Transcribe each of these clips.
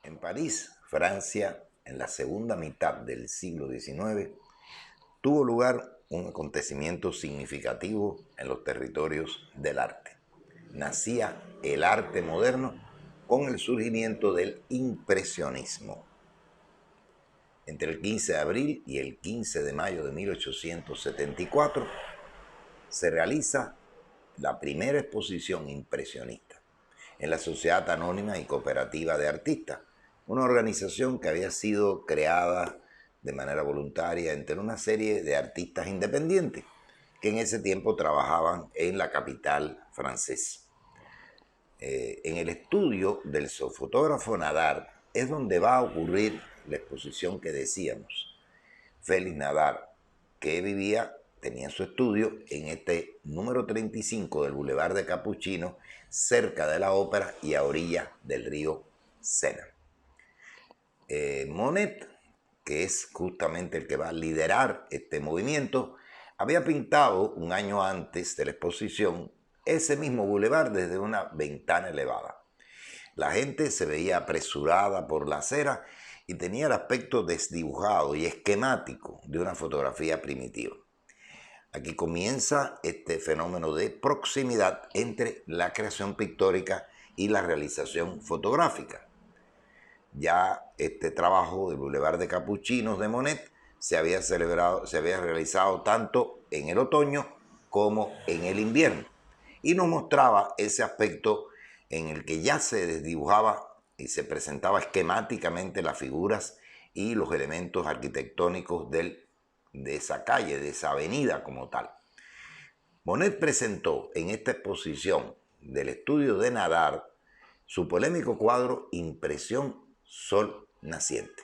En París, Francia, en la segunda mitad del siglo XIX, tuvo lugar un acontecimiento significativo en los territorios del arte. Nacía el arte moderno con el surgimiento del impresionismo. Entre el 15 de abril y el 15 de mayo de 1874 se realiza la primera exposición impresionista en la Sociedad Anónima y Cooperativa de Artistas, una organización que había sido creada de manera voluntaria entre una serie de artistas independientes que en ese tiempo trabajaban en la capital francesa. En el estudio del fotógrafo Nadar es donde va a ocurrir la exposición que decíamos. Félix Nadar, que tenía su estudio en este número 35 del Boulevard de Capuchino, cerca de la ópera y a orillas del río Sena. Monet, que es justamente el que va a liderar este movimiento, había pintado un año antes de la exposición ese mismo bulevar desde una ventana elevada. La gente se veía apresurada por la acera y tenía el aspecto desdibujado y esquemático de una fotografía primitiva. Aquí comienza este fenómeno de proximidad entre la creación pictórica y la realización fotográfica. Ya este trabajo del Boulevard de Capuchinos de Monet se había realizado tanto en el otoño como en el invierno y nos mostraba ese aspecto en el que ya se desdibujaba y se presentaba esquemáticamente las figuras y los elementos arquitectónicos de esa calle, de esa avenida como tal. Monet presentó en esta exposición del estudio de Nadar su polémico cuadro Impresión Sol Naciente.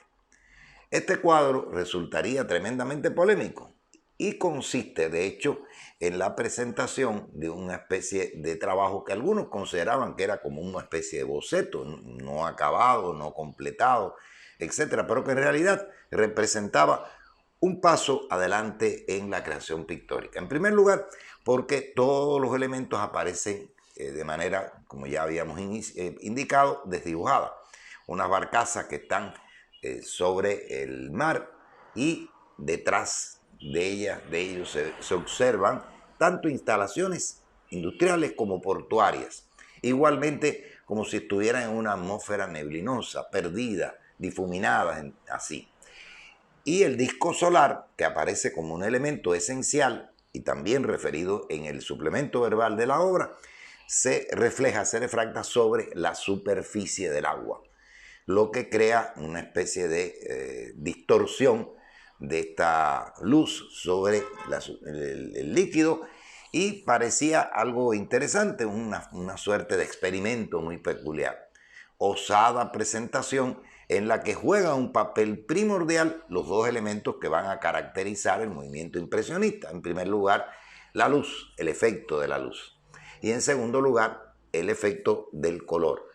Este cuadro resultaría tremendamente polémico y consiste, de hecho, en la presentación de una especie de trabajo que algunos consideraban que era como una especie de boceto, no acabado, no completado, etc., pero que en realidad representaba un paso adelante en la creación pictórica. En primer lugar, porque todos los elementos aparecen de manera, como ya habíamos indicado, desdibujada. Unas barcazas que están sobre el mar y detrás de ellos se observan tanto instalaciones industriales como portuarias. Igualmente como si estuvieran en una atmósfera neblinosa, perdida, difuminada, así. Y el disco solar, que aparece como un elemento esencial y también referido en el suplemento verbal de la obra, se refracta sobre la superficie del agua, lo que crea una especie de distorsión de esta luz sobre el líquido y parecía algo interesante, una suerte de experimento muy peculiar. Osada presentación en la que juegan un papel primordial los dos elementos que van a caracterizar el movimiento impresionista. En primer lugar, la luz, el efecto de la luz. Y en segundo lugar, el efecto del color.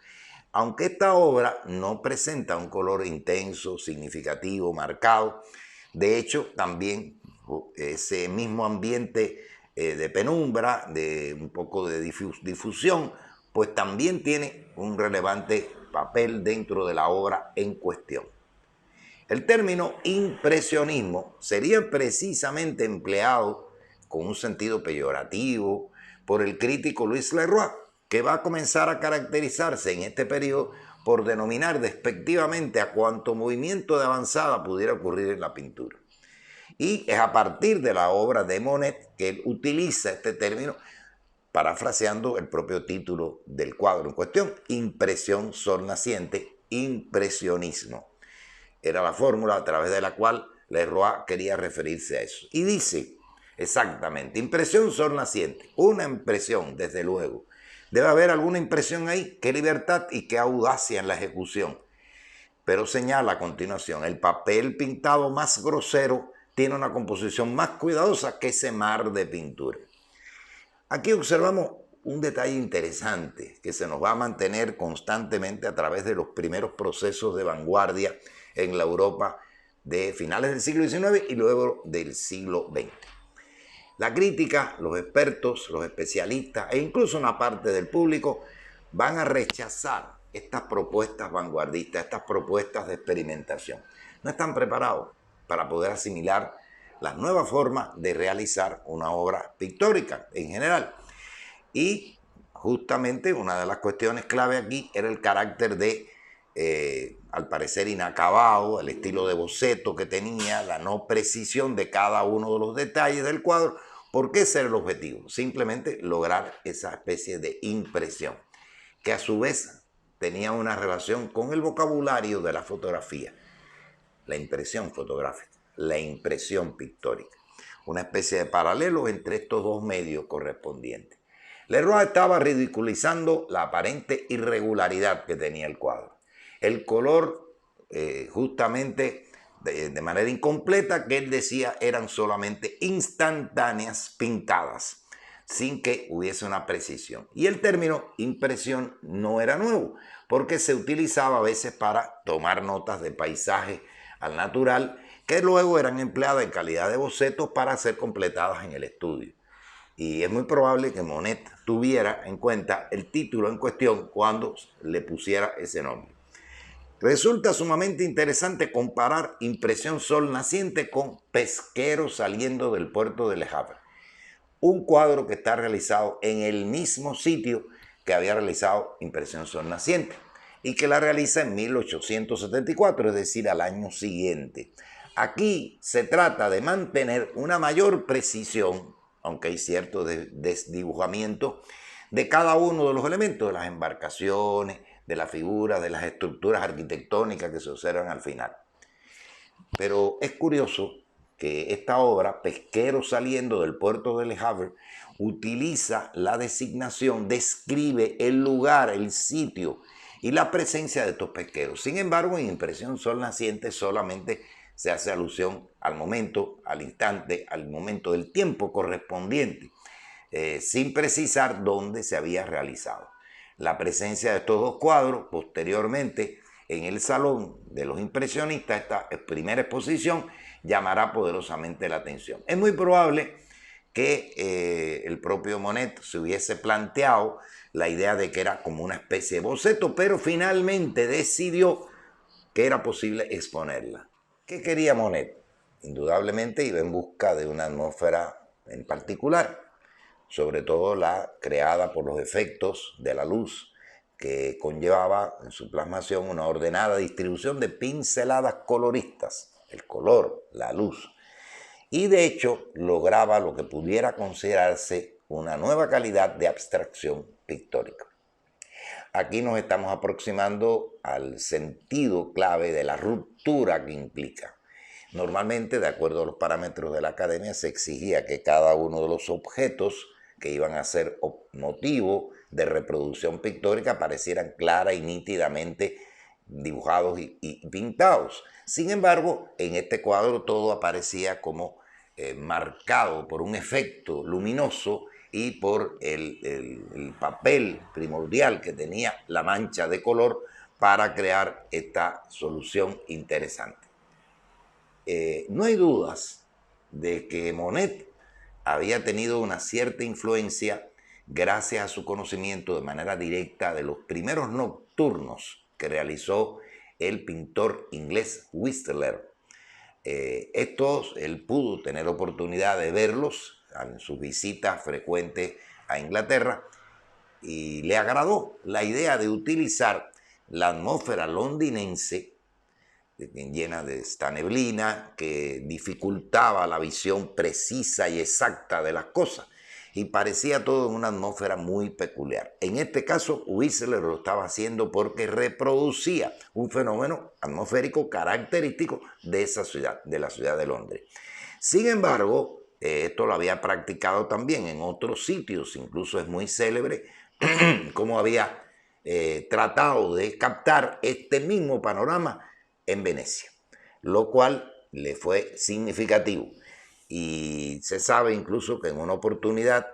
Aunque esta obra no presenta un color intenso, significativo, marcado, de hecho también ese mismo ambiente de penumbra, de un poco de difusión, pues también tiene un relevante papel dentro de la obra en cuestión. El término impresionismo sería precisamente empleado con un sentido peyorativo por el crítico Louis Leroy, que va a comenzar a caracterizarse en este periodo por denominar despectivamente a cuanto movimiento de avanzada pudiera ocurrir en la pintura. Y es a partir de la obra de Monet que él utiliza este término, parafraseando el propio título del cuadro en cuestión, Impresión Sol Naciente, impresionismo. Era la fórmula a través de la cual Leroy quería referirse a eso. Y dice exactamente, impresión Sol Naciente, una impresión, desde luego. Debe haber alguna impresión ahí, qué libertad y qué audacia en la ejecución. Pero señala a continuación, el papel pintado más grosero tiene una composición más cuidadosa que ese mar de pintura. Aquí observamos un detalle interesante que se nos va a mantener constantemente a través de los primeros procesos de vanguardia en la Europa de finales del siglo XIX y luego del siglo XX. La crítica, los expertos, los especialistas e incluso una parte del público van a rechazar estas propuestas vanguardistas, estas propuestas de experimentación. No están preparados para poder asimilar las nuevas formas de realizar una obra pictórica en general. Y justamente una de las cuestiones clave aquí era el carácter de, al parecer inacabado, el estilo de boceto que tenía, la no precisión de cada uno de los detalles del cuadro. ¿Por qué ser el objetivo? Simplemente lograr esa especie de impresión, que a su vez tenía una relación con el vocabulario de la fotografía, la impresión fotográfica, la impresión pictórica, una especie de paralelo entre estos dos medios correspondientes. Leroy estaba ridiculizando la aparente irregularidad que tenía el cuadro, el color justamente de manera incompleta, que él decía eran solamente instantáneas pintadas, sin que hubiese una precisión. Y el término impresión no era nuevo, porque se utilizaba a veces para tomar notas de paisaje al natural, que luego eran empleadas en calidad de bocetos para ser completadas en el estudio. Y es muy probable que Monet tuviera en cuenta el título en cuestión cuando le pusiera ese nombre. Resulta sumamente interesante comparar Impresión Sol Naciente con Pesquero saliendo del puerto de Le Havre, un cuadro que está realizado en el mismo sitio que había realizado Impresión Sol Naciente y que la realiza en 1874, es decir, al año siguiente. Aquí se trata de mantener una mayor precisión, aunque hay cierto desdibujamiento, de cada uno de los elementos, de las embarcaciones, de las figuras, de las estructuras arquitectónicas que se observan al final. Pero es curioso que esta obra, Pesquero saliendo del puerto de Le Havre, utiliza la designación, describe el lugar, el sitio y la presencia de estos pesqueros. Sin embargo, en Impresión Sol Naciente solamente se hace alusión al momento, al instante, al momento del tiempo correspondiente, sin precisar dónde se había realizado. La presencia de estos dos cuadros posteriormente en el Salón de los Impresionistas, esta primera exposición, llamará poderosamente la atención. Es muy probable que el propio Monet se hubiese planteado la idea de que era como una especie de boceto, pero finalmente decidió que era posible exponerla. ¿Qué quería Monet? Indudablemente iba en busca de una atmósfera en particular, sobre todo la creada por los efectos de la luz, que conllevaba en su plasmación una ordenada distribución de pinceladas coloristas, el color, la luz, y de hecho lograba lo que pudiera considerarse una nueva calidad de abstracción pictórica. Aquí nos estamos aproximando al sentido clave de la ruptura que implica. Normalmente, de acuerdo a los parámetros de la academia, se exigía que cada uno de los objetos que iban a ser motivo de reproducción pictórica aparecieran clara y nítidamente dibujados y pintados. Sin embargo, en este cuadro todo aparecía como marcado por un efecto luminoso y por el papel primordial que tenía la mancha de color para crear esta solución interesante. No hay dudas de que Monet había tenido una cierta influencia gracias a su conocimiento de manera directa de los primeros nocturnos que realizó el pintor inglés Whistler. Estos él pudo tener oportunidad de verlos en sus visitas frecuentes a Inglaterra y le agradó la idea de utilizar la atmósfera londinense llena de esta neblina que dificultaba la visión precisa y exacta de las cosas y parecía todo en una atmósfera muy peculiar. En este caso, Whistler lo estaba haciendo porque reproducía un fenómeno atmosférico característico de esa ciudad, de la ciudad de Londres. Sin embargo, esto lo había practicado también en otros sitios, incluso es muy célebre cómo había tratado de captar este mismo panorama en Venecia, lo cual le fue significativo. Y se sabe incluso que en una oportunidad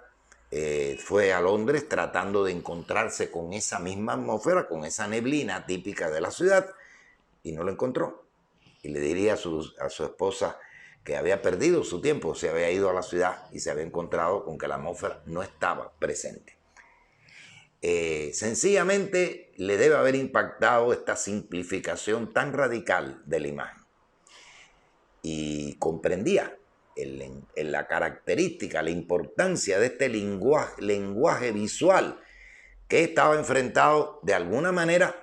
fue a Londres tratando de encontrarse con esa misma atmósfera, con esa neblina típica de la ciudad, y no lo encontró. Y le diría a su esposa que había perdido su tiempo, se había ido a la ciudad y se había encontrado con que la atmósfera no estaba presente. sencillamente le debe haber impactado esta simplificación tan radical de la imagen. Y comprendía en la característica, la importancia de este lenguaje visual que estaba enfrentado de alguna manera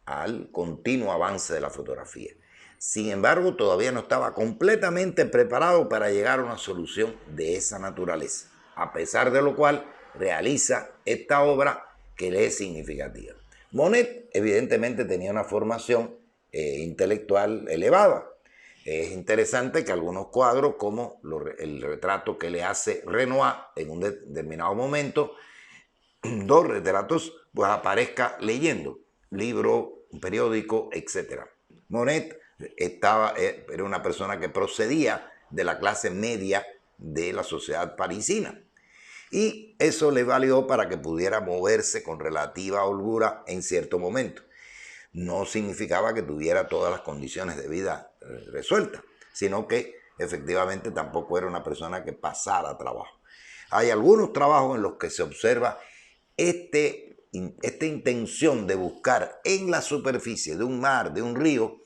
al continuo avance de la fotografía. Sin embargo, todavía no estaba completamente preparado para llegar a una solución de esa naturaleza, a pesar de lo cual realiza esta obra que le es significativa. Monet evidentemente tenía una formación intelectual elevada. Es interesante que algunos cuadros, como el retrato que le hace Renoir en un determinado momento, dos retratos, pues aparezca leyendo libro, un periódico, etc. Monet era una persona que procedía de la clase media de la sociedad parisina. Y eso le valió para que pudiera moverse con relativa holgura en cierto momento. No significaba que tuviera todas las condiciones de vida resueltas, sino que efectivamente tampoco era una persona que pasara trabajo. Hay algunos trabajos en los que se observa esta intención de buscar en la superficie de un mar, de un río,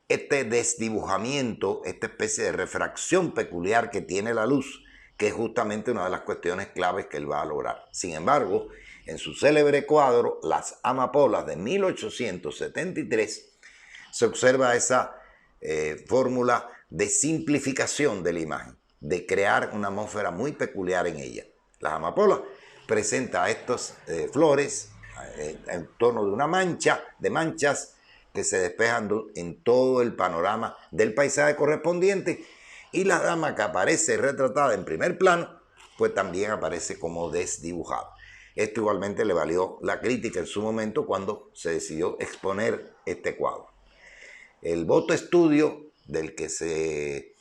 este desdibujamiento, esta especie de refracción peculiar que tiene la luz, que es justamente una de las cuestiones claves que él va a lograr. Sin embargo, en su célebre cuadro, Las Amapolas de 1873, se observa esa fórmula de simplificación de la imagen, de crear una atmósfera muy peculiar en ella. Las Amapolas presenta estas flores en torno de una mancha, de manchas que se despejan en todo el panorama del paisaje correspondiente, y la dama que aparece retratada en primer plano, pues también aparece como desdibujada. Esto igualmente le valió la crítica en su momento cuando se decidió exponer este cuadro. El voto estudio del que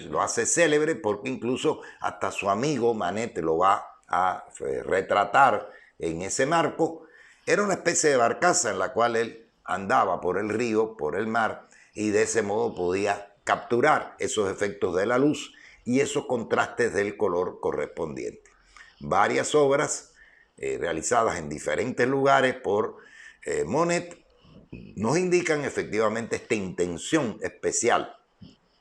lo hace célebre, porque incluso hasta su amigo Manet lo va a retratar en ese marco. Era una especie de barcaza en la cual él andaba por el río, por el mar, y de ese modo podía capturar esos efectos de la luz y esos contrastes del color correspondiente. Varias obras realizadas en diferentes lugares por Monet nos indican efectivamente esta intención especial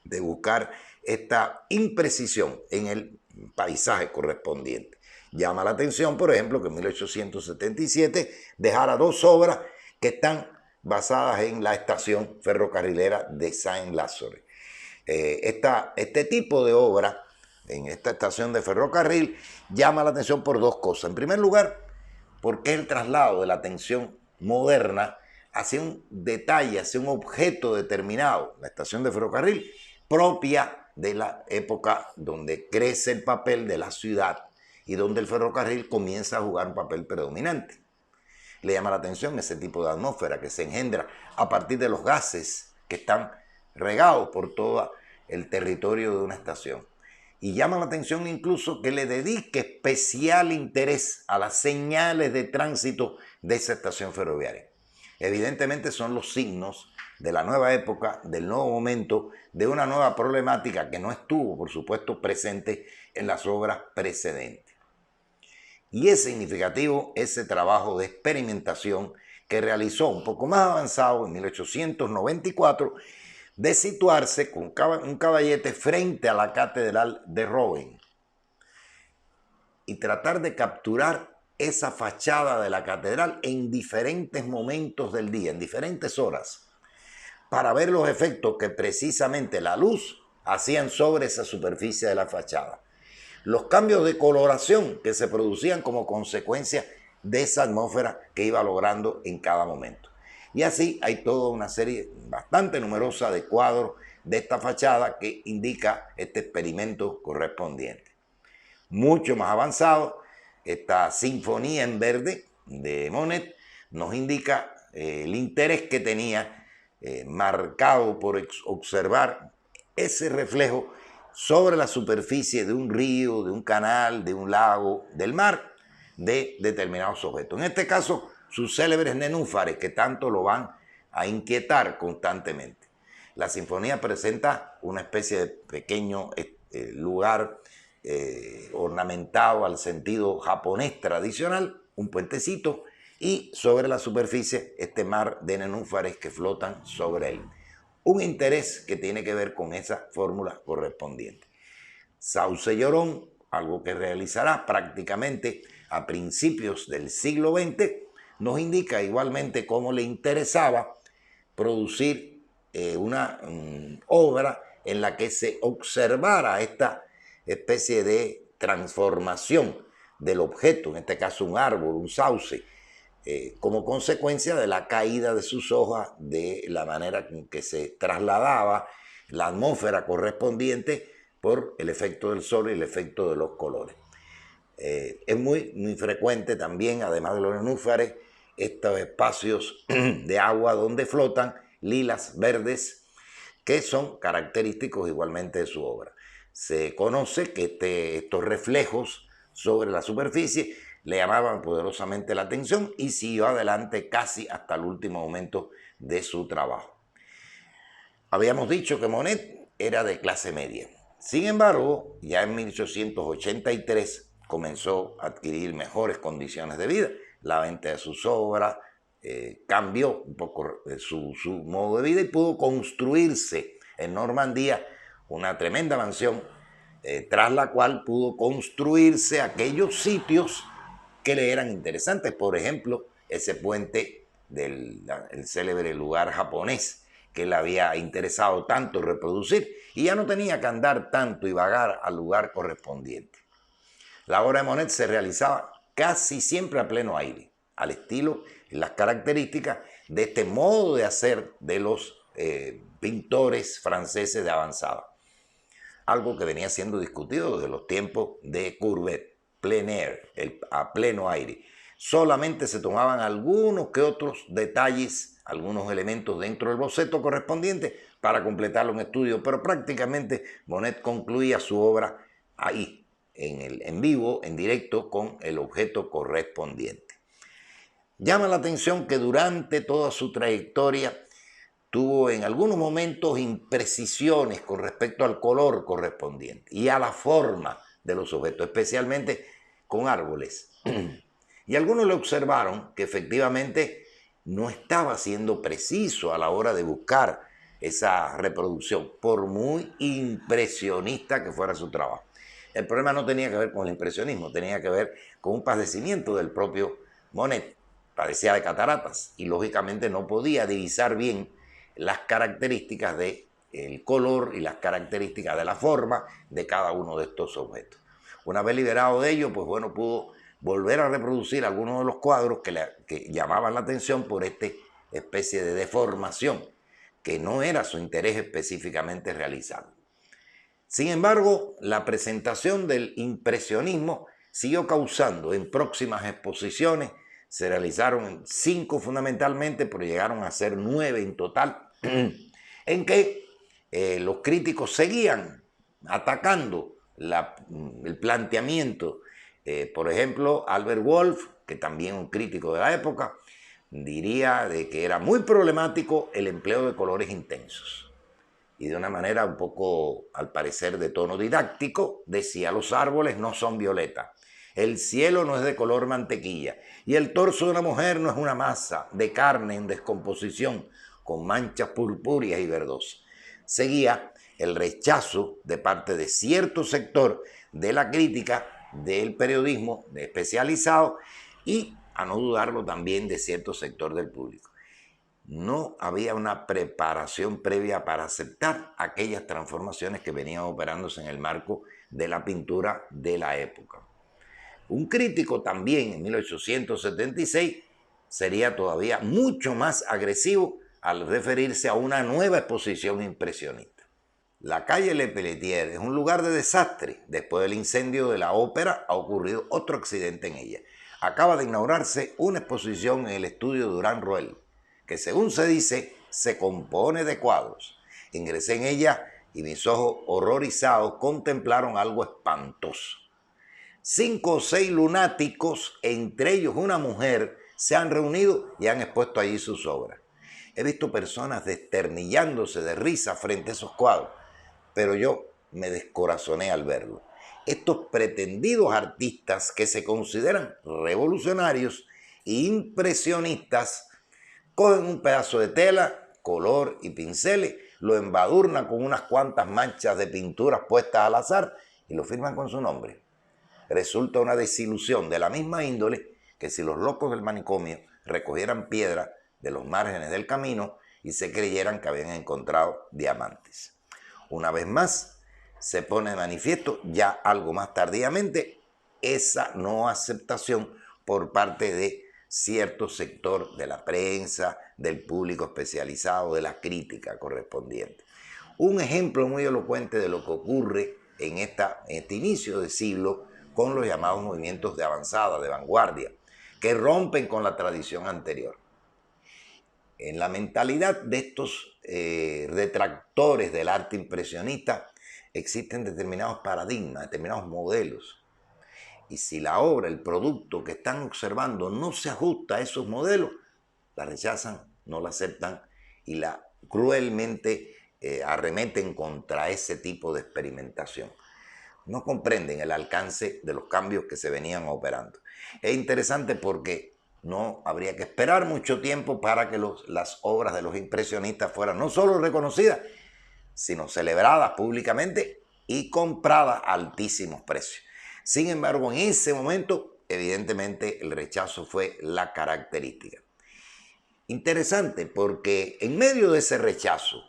de buscar esta imprecisión en el paisaje correspondiente. Llama la atención, por ejemplo, que en 1877 dejara dos obras que están basadas en la estación ferrocarrilera de Saint-Lazare. Este tipo de obra en esta estación de ferrocarril llama la atención por dos cosas. En primer lugar, porque es el traslado de la atención moderna hacia un detalle, hacia un objeto determinado, la estación de ferrocarril, propia de la época donde crece el papel de la ciudad y donde el ferrocarril comienza a jugar un papel predominante. Le llama la atención ese tipo de atmósfera que se engendra a partir de los gases que están regados por todo el territorio de una estación. Y llama la atención incluso que le dedique especial interés a las señales de tránsito de esa estación ferroviaria. Evidentemente son los signos de la nueva época, del nuevo momento, de una nueva problemática que no estuvo, por supuesto, presente en las obras precedentes. Y es significativo ese trabajo de experimentación que realizó un poco más avanzado en 1894, de situarse con un caballete frente a la catedral de Rouen y tratar de capturar esa fachada de la catedral en diferentes momentos del día, en diferentes horas, para ver los efectos que precisamente la luz hacían sobre esa superficie de la fachada. Los cambios de coloración que se producían como consecuencia de esa atmósfera que iba logrando en cada momento. Y así hay toda una serie bastante numerosa de cuadros de esta fachada que indica este experimento correspondiente. Mucho más avanzado, esta Sinfonía en Verde de Monet nos indica el interés que tenía marcado por observar ese reflejo sobre la superficie de un río, de un canal, de un lago, del mar, de determinados objetos. En este caso, sus célebres nenúfares que tanto lo van a inquietar constantemente. La sinfonía presenta una especie de pequeño lugar ornamentado al sentido japonés tradicional, un puentecito, y sobre la superficie este mar de nenúfares que flotan sobre él. Un interés que tiene que ver con esa fórmula correspondiente. Sauce Llorón, algo que realizará prácticamente a principios del siglo XX, nos indica igualmente cómo le interesaba producir una obra en la que se observara esta especie de transformación del objeto, en este caso un árbol, un sauce, como consecuencia de la caída de sus hojas, de la manera en que se trasladaba la atmósfera correspondiente por el efecto del sol y el efecto de los colores. Es muy frecuente también, además de los nenúfares, estos espacios de agua donde flotan lilas verdes, que son característicos igualmente de su obra. Se conoce que estos reflejos sobre la superficie le llamaban poderosamente la atención y siguió adelante casi hasta el último momento de su trabajo. Habíamos dicho que Monet era de clase media. Sin embargo, ya en 1883 comenzó a adquirir mejores condiciones de vida. La venta de sus obras cambió un poco su modo de vida y pudo construirse en Normandía una tremenda mansión, tras la cual pudo construirse aquellos sitios que le eran interesantes. Por ejemplo, ese puente del célebre lugar japonés que le había interesado tanto reproducir y ya no tenía que andar tanto y vagar al lugar correspondiente. La obra de Monet se realizaba casi siempre a pleno aire, al estilo y las características de este modo de hacer de los pintores franceses de avanzada. Algo que venía siendo discutido desde los tiempos de Courbet, plein air, a pleno aire. Solamente se tomaban algunos que otros detalles, algunos elementos dentro del boceto correspondiente para completarlo en estudio, pero prácticamente Monet concluía su obra ahí, en vivo, en directo, con el objeto correspondiente. Llama la atención que durante toda su trayectoria tuvo en algunos momentos imprecisiones con respecto al color correspondiente y a la forma de los objetos, especialmente con árboles. Y algunos le observaron que efectivamente no estaba siendo preciso a la hora de buscar esa reproducción, por muy impresionista que fuera su trabajo. El problema no tenía que ver con el impresionismo, tenía que ver con un padecimiento del propio Monet. Padecía de cataratas y lógicamente no podía divisar bien las características del color y las características de la forma de cada uno de estos objetos. Una vez liberado de ello, pues bueno, pudo volver a reproducir algunos de los cuadros que llamaban la atención por esta especie de deformación, que no era su interés específicamente realizarlo. Sin embargo, la presentación del impresionismo siguió causando en próximas exposiciones. Se realizaron 5 fundamentalmente, pero llegaron a ser 9 en total, en que los críticos seguían atacando el planteamiento. Por ejemplo, Albert Wolff, que también un crítico de la época, diría de que era muy problemático el empleo de colores intensos. Y de una manera un poco, al parecer, de tono didáctico, decía: los árboles no son violetas, el cielo no es de color mantequilla y el torso de una mujer no es una masa de carne en descomposición con manchas purpúreas y verdosas. Seguía el rechazo de parte de cierto sector de la crítica del periodismo especializado y, a no dudarlo, también de cierto sector del público. No había una preparación previa para aceptar aquellas transformaciones que venían operándose en el marco de la pintura de la época. Un crítico también en 1876 sería todavía mucho más agresivo al referirse a una nueva exposición impresionista. La calle Le Pelletier es un lugar de desastre. Después del incendio de la ópera ha ocurrido otro accidente en ella. Acaba de inaugurarse una exposición en el estudio Durán Roel, que según se dice, se compone de cuadros. Ingresé en ella y mis ojos horrorizados contemplaron algo espantoso. 5 o 6 lunáticos, entre ellos una mujer, se han reunido y han expuesto allí sus obras. He visto personas desternillándose de risa frente a esos cuadros, pero yo me descorazoné al verlo. estos pretendidos artistas que se consideran revolucionarios e impresionistas cogen un pedazo de tela, color y pinceles, lo embadurnan con unas cuantas manchas de pinturas puestas al azar y lo firman con su nombre. Resulta una desilusión de la misma índole que si los locos del manicomio recogieran piedra de los márgenes del camino y se creyeran que habían encontrado diamantes. Una vez más, se pone de manifiesto, ya algo más tardíamente, esa no aceptación por parte de cierto sector de la prensa, del público especializado, de la crítica correspondiente. Un ejemplo muy elocuente de lo que ocurre en este inicio de siglo con los llamados movimientos de avanzada, de vanguardia, que rompen con la tradición anterior. En la mentalidad de estos detractores del arte impresionista existen determinados paradigmas, determinados modelos. Y si la obra, el producto que están observando no se ajusta a esos modelos, la rechazan, no la aceptan y la cruelmente arremeten contra ese tipo de experimentación. No comprenden el alcance de los cambios que se venían operando. Es interesante porque no habría que esperar mucho tiempo para que las obras de los impresionistas fueran no solo reconocidas, sino celebradas públicamente y compradas a altísimos precios. Sin embargo, en ese momento, evidentemente, el rechazo fue la característica. Interesante porque en medio de ese rechazo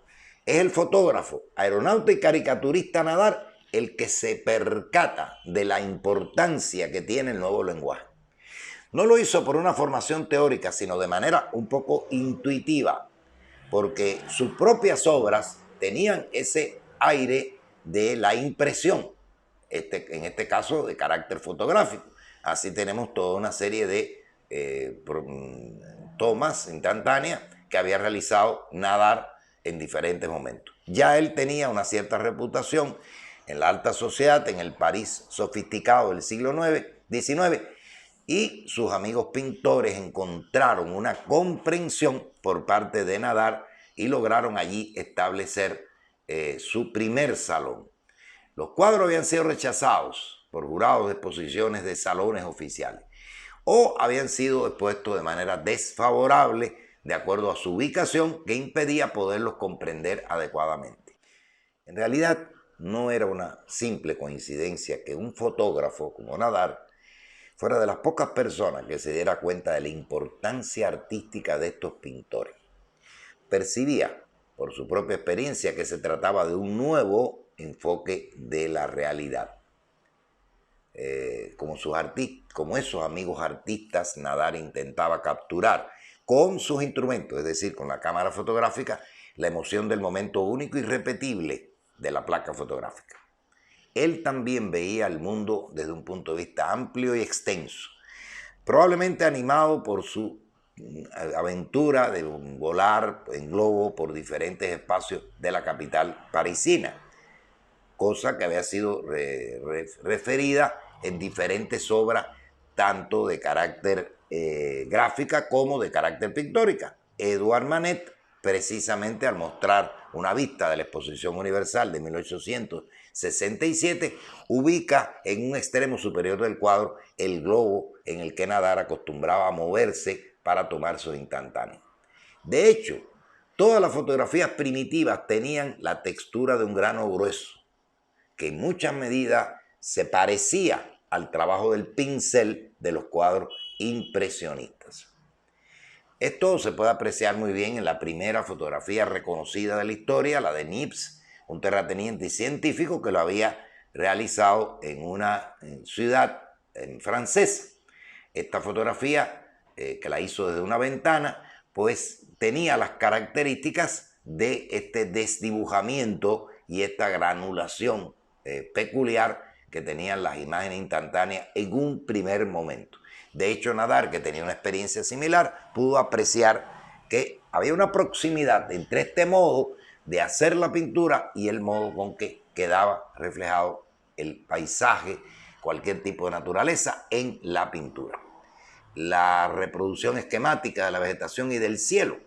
es el fotógrafo, aeronauta y caricaturista Nadar el que se percata de la importancia que tiene el nuevo lenguaje. No lo hizo por una formación teórica, sino de manera un poco intuitiva, porque sus propias obras tenían ese aire de la impresión, en este caso de carácter fotográfico. Así tenemos toda una serie de tomas instantáneas que había realizado Nadar en diferentes momentos. Ya él tenía una cierta reputación en la alta sociedad, en el París sofisticado del siglo XIX, y sus amigos pintores encontraron una comprensión por parte de Nadar y lograron allí establecer su primer salón. Los cuadros habían sido rechazados por jurados de exposiciones de salones oficiales o habían sido expuestos de manera desfavorable de acuerdo a su ubicación que impedía poderlos comprender adecuadamente. En realidad no era una simple coincidencia que un fotógrafo como Nadar fuera de las pocas personas que se diera cuenta de la importancia artística de estos pintores. Percibía por su propia experiencia que se trataba de un nuevo enfoque de la realidad. Como esos amigos artistas, Nadar intentaba capturar con sus instrumentos, es decir, con la cámara fotográfica, la emoción del momento único y irrepetible de la placa fotográfica. Él también veía el mundo desde un punto de vista amplio y extenso, probablemente animado por su aventura de volar en globo por diferentes espacios de la capital parisina, cosa que había sido referida en diferentes obras, tanto de carácter gráfica como de carácter pictórica. Edouard Manet, precisamente al mostrar una vista de la Exposición Universal de 1867, ubica en un extremo superior del cuadro el globo en el que Nadar acostumbraba a moverse para tomar sus instantáneos. De hecho, todas las fotografías primitivas tenían la textura de un grano grueso, que en muchas medidas se parecía al trabajo del pincel de los cuadros impresionistas. Esto se puede apreciar muy bien en la primera fotografía reconocida de la historia, la de Niepce, un terrateniente científico que lo había realizado en una ciudad francesa. Esta fotografía, que la hizo desde una ventana, pues tenía las características de este desdibujamiento y esta granulación peculiar que tenían las imágenes instantáneas en un primer momento. De hecho, Nadar, que tenía una experiencia similar, pudo apreciar que había una proximidad entre este modo de hacer la pintura y el modo con que quedaba reflejado el paisaje, cualquier tipo de naturaleza en la pintura. La reproducción esquemática de la vegetación y del cielo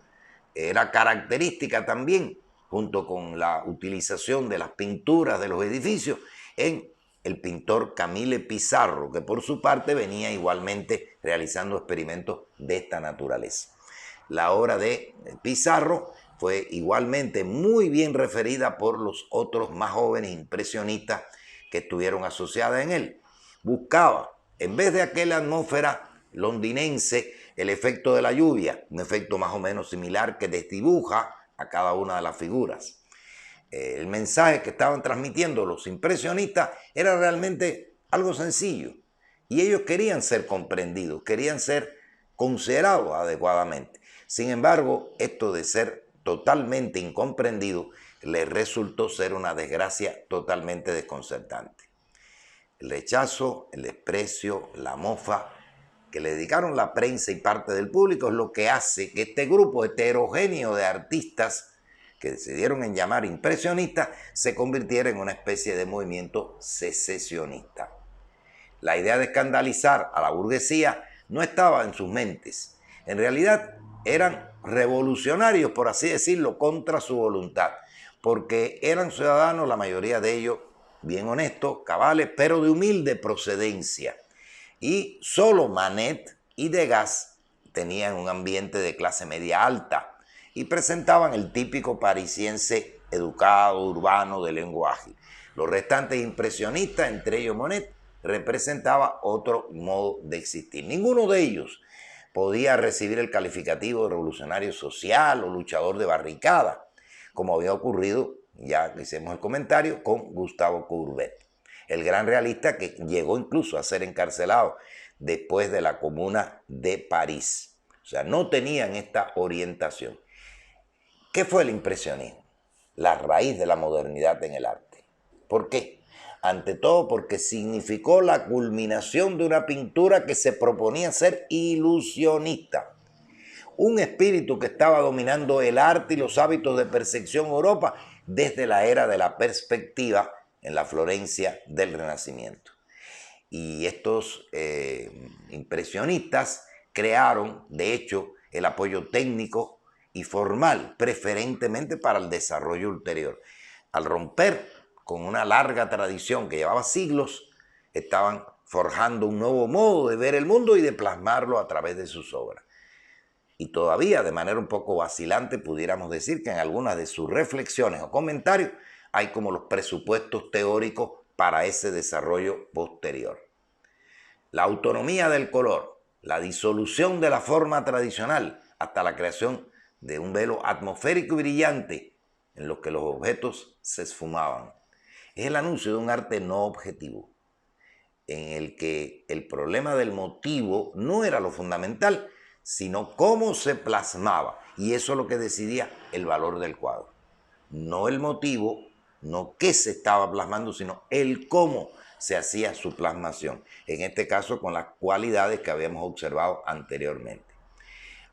era característica también, junto con la utilización de las pinturas de los edificios en el pintor Camille Pissarro, que por su parte venía igualmente realizando experimentos de esta naturaleza. La obra de Pissarro fue igualmente muy bien referida por los otros más jóvenes impresionistas que estuvieron asociadas en él. Buscaba, en vez de aquella atmósfera londinense, el efecto de la lluvia, un efecto más o menos similar que desdibuja a cada una de las figuras. El mensaje que estaban transmitiendo los impresionistas era realmente algo sencillo y ellos querían ser comprendidos, querían ser considerados adecuadamente. Sin embargo, esto de ser totalmente incomprendido les resultó ser una desgracia totalmente desconcertante. El rechazo, el desprecio, la mofa que le dedicaron la prensa y parte del público es lo que hace que este grupo heterogéneo de artistas que decidieron en llamar impresionistas se convirtiera en una especie de movimiento secesionista. La idea de escandalizar a la burguesía no estaba en sus mentes. En realidad eran revolucionarios, por así decirlo, contra su voluntad, porque eran ciudadanos, la mayoría de ellos bien honestos, cabales, pero de humilde procedencia. Y solo Manet y Degas tenían un ambiente de clase media alta y presentaban el típico parisiense educado, urbano, de lenguaje. Los restantes impresionistas, entre ellos Monet, representaba otro modo de existir. Ninguno de ellos podía recibir el calificativo de revolucionario social o luchador de barricada, como había ocurrido, ya hicimos el comentario, con Gustave Courbet, el gran realista que llegó incluso a ser encarcelado después de la Comuna de París. O sea, no tenían esta orientación. ¿Qué fue el impresionismo? La raíz de la modernidad en el arte. ¿Por qué? Ante todo porque significó la culminación de una pintura que se proponía ser ilusionista. Un espíritu que estaba dominando el arte y los hábitos de percepción en Europa desde la era de la perspectiva en la Florencia del Renacimiento. Y estos impresionistas crearon, de hecho, el apoyo técnico y formal, preferentemente para el desarrollo ulterior. Al romper con una larga tradición que llevaba siglos, estaban forjando un nuevo modo de ver el mundo y de plasmarlo a través de sus obras. Y todavía, de manera un poco vacilante, pudiéramos decir que en algunas de sus reflexiones o comentarios hay como los presupuestos teóricos para ese desarrollo posterior. La autonomía del color, la disolución de la forma tradicional, hasta la creación de un velo atmosférico y brillante en los que los objetos se esfumaban. Es el anuncio de un arte no objetivo, en el que el problema del motivo no era lo fundamental, sino cómo se plasmaba. Y eso es lo que decidía el valor del cuadro. No el motivo, no qué se estaba plasmando, sino el cómo se hacía su plasmación. En este caso, con las cualidades que habíamos observado anteriormente.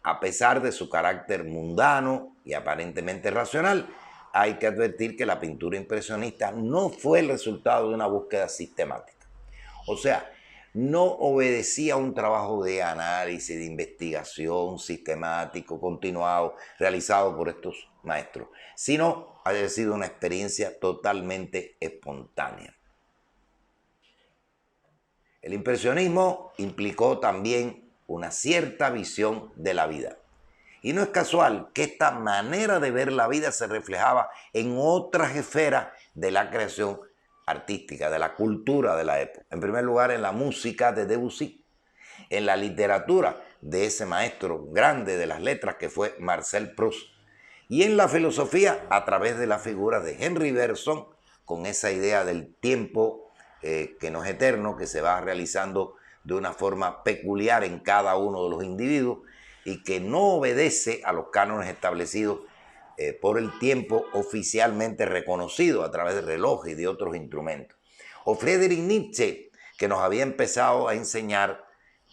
A pesar de su carácter mundano y aparentemente racional, hay que advertir que la pintura impresionista no fue el resultado de una búsqueda sistemática. O sea, no obedecía a un trabajo de análisis, de investigación sistemático, continuado, realizado por estos maestros, sino ha sido una experiencia totalmente espontánea. El impresionismo implicó también una cierta visión de la vida. Y no es casual que esta manera de ver la vida se reflejaba en otras esferas de la creación artística, de la cultura de la época. En primer lugar, en la música de Debussy, en la literatura de ese maestro grande de las letras que fue Marcel Proust, y en la filosofía a través de la figura de Henri Bergson, con esa idea del tiempo que no es eterno, que se va realizando de una forma peculiar en cada uno de los individuos y que no obedece a los cánones establecidos por el tiempo oficialmente reconocido a través de relojes y de otros instrumentos. O Friedrich Nietzsche, que nos había empezado a enseñar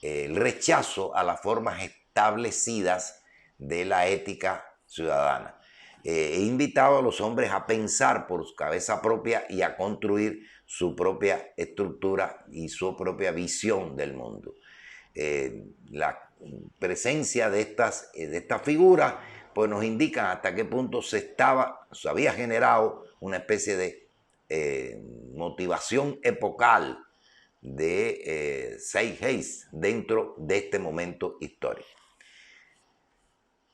el rechazo a las formas establecidas de la ética ciudadana. He invitado a los hombres a pensar por su cabeza propia y a construir su propia estructura y su propia visión del mundo. La presencia de estas figuras pues nos indican hasta qué punto se había generado una especie de motivación epocal de Zeitgeist dentro de este momento histórico.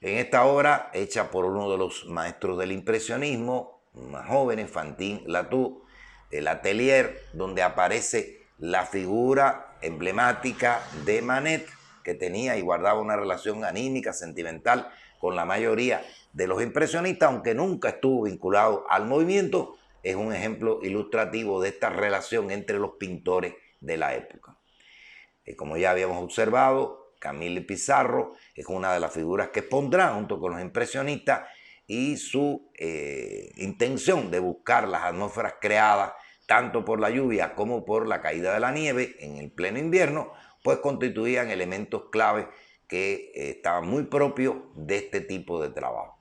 En esta obra, hecha por uno de los maestros del impresionismo, más jóvenes, Fantin Latour, el Atelier, donde aparece la figura emblemática de Manet, que tenía y guardaba una relación anímica, sentimental, con la mayoría de los impresionistas, aunque nunca estuvo vinculado al movimiento. Es un ejemplo ilustrativo de esta relación entre los pintores de la época. Como ya habíamos observado, Camille Pissarro es una de las figuras que expondrá junto con los impresionistas, y su intención de buscar las atmósferas creadas tanto por la lluvia como por la caída de la nieve en el pleno invierno, pues constituían elementos clave que estaban muy propios de este tipo de trabajo.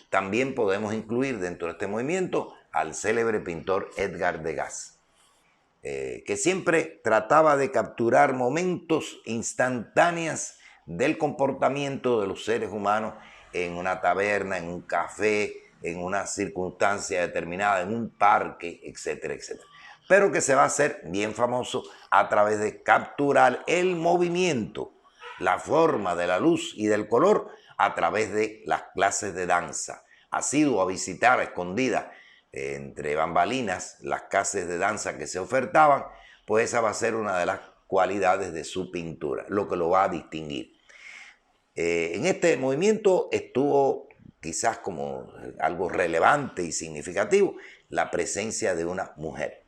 También podemos incluir dentro de este movimiento al célebre pintor Edgar Degas, que siempre trataba de capturar momentos instantáneos del comportamiento de los seres humanos en una taberna, en un café, en una circunstancia determinada, en un parque, etcétera, etcétera. Pero que se va a hacer bien famoso a través de capturar el movimiento, la forma de la luz y del color a través de las clases de danza. Ha sido a visitar a escondidas entre bambalinas las clases de danza que se ofertaban, pues esa va a ser una de las cualidades de su pintura, lo que lo va a distinguir. En este movimiento estuvo quizás como algo relevante y significativo la presencia de una mujer.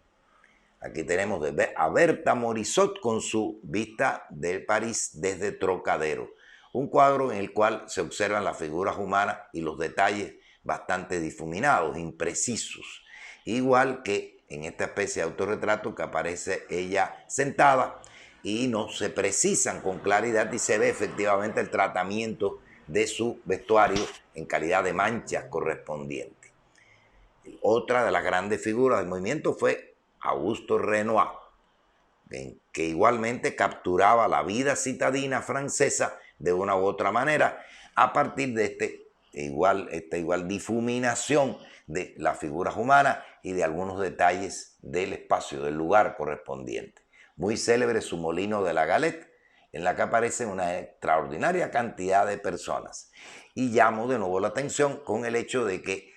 Aquí tenemos a Bertha Morisot con su Vista de París desde Trocadero, un cuadro en el cual se observan las figuras humanas y los detalles bastante difuminados, imprecisos, igual que en esta especie de autorretrato que aparece ella sentada y no se precisan con claridad y se ve efectivamente el tratamiento de su vestuario en calidad de manchas correspondientes. Otra de las grandes figuras del movimiento fue Auguste Renoir, que igualmente capturaba la vida citadina francesa de una u otra manera a partir de esta igual difuminación de las figuras humanas y de algunos detalles del espacio, del lugar correspondiente. Muy célebre su Molino de la Galette, en la que aparece una extraordinaria cantidad de personas. Y llamo de nuevo la atención con el hecho de que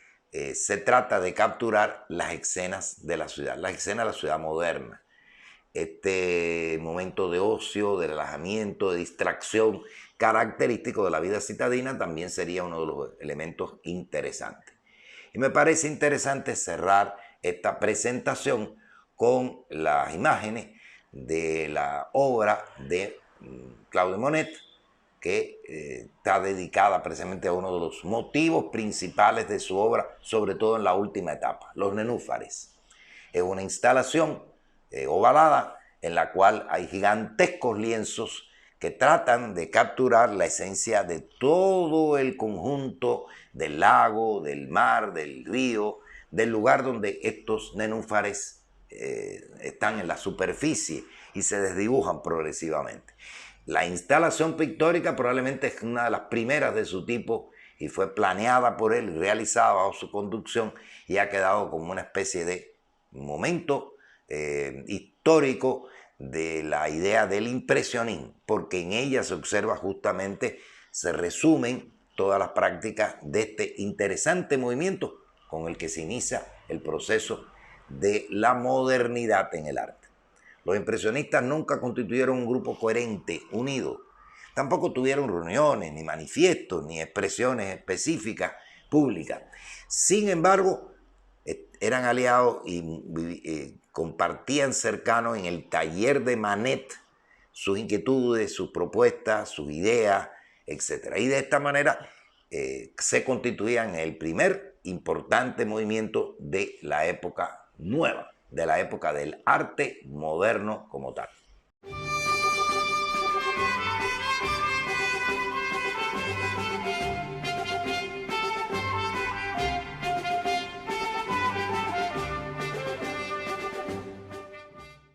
se trata de capturar las escenas de la ciudad, las escenas de la ciudad moderna. Este momento de ocio, de relajamiento, de distracción característico de la vida citadina también sería uno de los elementos interesantes. Y me parece interesante cerrar esta presentación con las imágenes de la obra de Claude Monet, que está dedicada precisamente a uno de los motivos principales de su obra, sobre todo en la última etapa, los nenúfares. Es una instalación ovalada en la cual hay gigantescos lienzos que tratan de capturar la esencia de todo el conjunto del lago, del mar, del río, del lugar donde estos nenúfares están en la superficie y se desdibujan progresivamente. La instalación pictórica probablemente es una de las primeras de su tipo y fue planeada por él, realizada bajo su conducción y ha quedado como una especie de momento histórico de la idea del impresionismo, porque en ella se observa justamente, se resumen todas las prácticas de este interesante movimiento con el que se inicia el proceso de la modernidad en el arte. Los impresionistas nunca constituyeron un grupo coherente, unido. Tampoco tuvieron reuniones, ni manifiestos, ni expresiones específicas públicas. Sin embargo, eran aliados y compartían cercanos en el taller de Manet sus inquietudes, sus propuestas, sus ideas, etc. Y de esta manera se constituían el primer importante movimiento de la época nueva, de la época del arte moderno como tal.